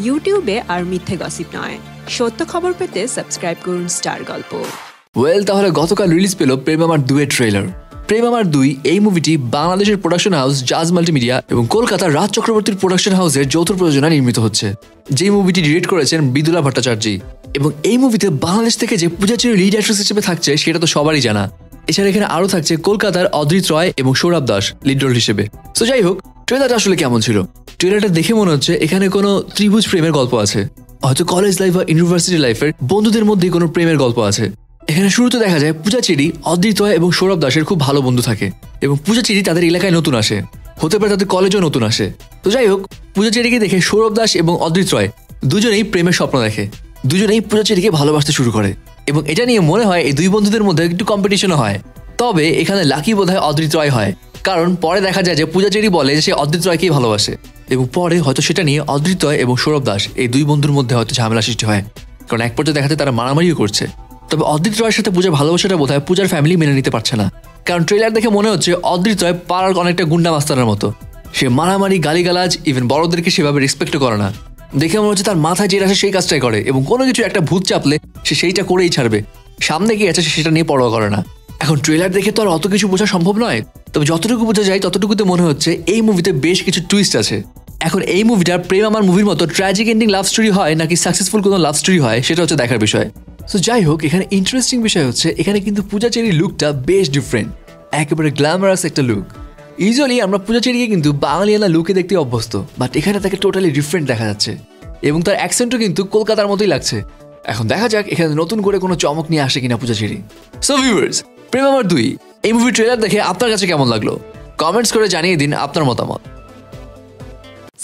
ইউটিউবে আর মিথ্যে গসিপ নয়, সত্য খবর পেতে সাবস্ক্রাইব করুন স্টার গল্প। তাহলে গতকাল রিলিজ পেল প্রেম আমার 2 এর ট্রেলার। প্রেম আমার 2 এই মুভিটি বাংলাদেশের প্রোডাকশন হাউস জাজ মাল্টিমিডিয়া এবং কলকাতার রাজ চক্রবর্তীর প্রোডাকশন হাউসের যৌথ প্রযোজনায় নির্মিত হচ্ছে। যে মুভিটি ডিরেক্ট করেছেন বিদুলা ভট্টাচার্য এবং এই মুভিতে বাংলাদেশ থেকে যে পূজা চেরি লিড অ্যাক্ট্রেস হিসেবে থাকছে সেটা তো সবারই জানা। এছাড়া এখানে আরো থাকছে কলকাতার অদ্রিত রয় এবং সৌরভ দাস লিড রোল হিসেবে। তো যাই হোক, ট্রেলারটা আসলে কেমন ছিল? ট্রেলারটা দেখে মনে হচ্ছে এখানে কোনো ত্রিভুজ প্রেমের গল্প আছে, হয়তো কলেজ লাইফ বা ইউনিভার্সিটি লাইফের বন্ধুদের মধ্যে কোনো প্রেমের গল্প আছে। এখানে শুরুতে দেখা যায় পূজা চেরি, অদ্রিত রয় এবং সৌরভ দাসের খুব ভালো বন্ধু থাকে এবং পূজা চেরি তাদের এলাকায় নতুন আসে, হতে পারে তাদের কলেজও নতুন আসে। তো যাই হোক, পূজা চেরিকে দেখে সৌরভ দাস এবং অদ্রিত রয় দুজনেই প্রেমের স্বপ্ন দেখে, দুজনেই পূজা চেরিকে ভালোবাসতে শুরু করে এবং এটা নিয়ে মনে হয় এই দুই বন্ধুদের মধ্যে একটু কম্পিটিশনও হয়। তবে এখানে লাকি বোধহয় অদ্রিত রয় হয়, কারণ পরে দেখা যায় যে পূজা চেরি বলে যে সে অদ্রিত রয়কেই ভালোবাসে এবং পরে হয়তো সেটা নিয়ে অদ্রিত রয় এবং সৌরভ দাস এই দুই বন্ধুর মধ্যে হয়তো ঝামেলা সৃষ্টি হয়, কারণ এক পর্যায়ে দেখাতে তারা মারামারিও করছে। তবে অদ্রিত রয়ের সাথে পূজার ভালোবাসাটা বোধহয় পূজার ফ্যামিলি মেনে নিতে পারছে না, কারণ ট্রেলার দেখে মনে হচ্ছে অদ্রিত রয় পাড়ার অনেকটা গুন্ডা মাস্তারের মতো। সে মারামারি, গালিগালাজ, ইভেন বড়দেরকে সেভাবে রেসপেক্টও করে না। দেখে মনে হচ্ছে তার মাথায় যেটা আসে সেই কাজটাই করে এবং কোনো কিছু একটা ভূত চাপলে সে সেইটা করেই ছাড়বে, সামনে গিয়ে আছে সেটা নিয়ে পরোয়া করে না। এখন ট্রেলার দেখে তো আর অত কিছু বোঝা সম্ভব নয়, তবে যতটুকু বোঝা যায় ততটুকুতে মনে হচ্ছে এই মুভিতে বেশ কিছু টুইস্ট আছে। এখন এই মুভিটার প্রেম আমার মুভির মতো ট্র্যাজিক এন্ডিং লাভ স্টোরি হয় নাকি সাকসেসফুল কোনো লাভ স্টোরি হয় সেটা হচ্ছে দেখার বিষয়। তো যাই হোক, এখানে ইন্টারেস্টিং বিষয় হচ্ছে এখানে কিন্তু পূজা চেরির লুকটা বেশ ডিফারেন্ট, একেবারে গ্ল্যামারাস একটা লুক। ইউজুয়ালি আমরা পূজা চেরিকে কিন্তু বাঙালিয়ানা লুকে দেখতে অভ্যস্ত, বাট এখানে তাকে টোটালি ডিফারেন্ট দেখা যাচ্ছে এবং তার অ্যাকসেন্টও কিন্তু কলকাতার মতোই লাগছে। এখন দেখা যাক এখানে নতুন করে কোনো চমক নিয়ে আসে কিনা পূজা চেরি। সো ভিউয়ার্স, প্রেম আমার 2 এই মুভির ট্রেলার দেখে আপনার কাছে কেমন লাগলো কমেন্টস করে জানিয়ে দিন আপনার মতামত।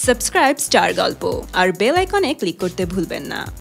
সাবস্ক্রাইব স্টার গল্প আর বেল আইকনে ক্লিক করতে ভুলবেন না।